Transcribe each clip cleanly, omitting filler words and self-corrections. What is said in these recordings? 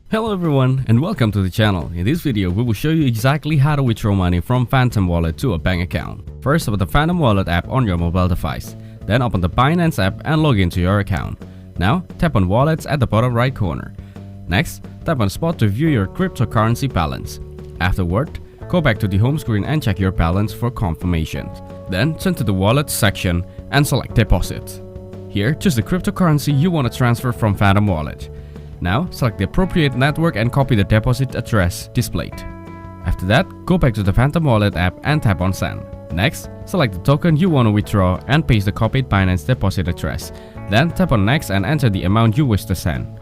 Hello everyone and welcome to the channel. In this video, we will show you exactly how to withdraw money from Phantom Wallet to a bank account. First, open the Phantom Wallet app on your mobile device. Then open the Binance app and log into your account. Now, tap on Wallets at the bottom right corner. Next, tap on Spot to view your cryptocurrency balance. Afterward, go back to the home screen and check your balance for confirmation. Then, turn to the Wallets section and select Deposit. Here, choose the cryptocurrency you want to transfer from Phantom Wallet. Now, select the appropriate network and copy the deposit address displayed. After that, go back to the Phantom Wallet app and tap on Send. Next, select the token you want to withdraw and paste the copied Binance deposit address. Then tap on Next and enter the amount you wish to send.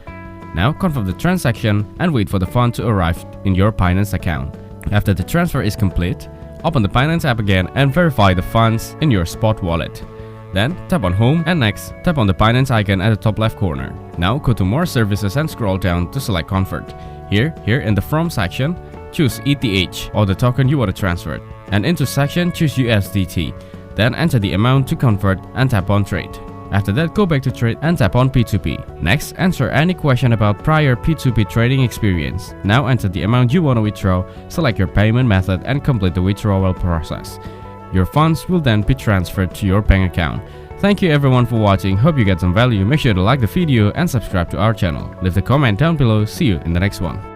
Now, confirm the transaction and wait for the fund to arrive in your Binance account. After the transfer is complete, open the Binance app again and verify the funds in your Spot wallet. Then, tap on Home and next, tap on the Binance icon at the top left corner. Now, go to More Services and scroll down to select Convert. Here in the From section, choose ETH or the token you want to transfer. And into section, choose USDT. Then enter the amount to convert and tap on Trade. After that, go back to Trade and tap on P2P. Next, answer any question about prior P2P trading experience. Now enter the amount you want to withdraw, select your payment method and complete the withdrawal process. Your funds will then be transferred to your bank account. Thank you everyone for watching. Hope you get some value. Make sure to like the video and subscribe to our channel. Leave a comment down below. See you in the next one.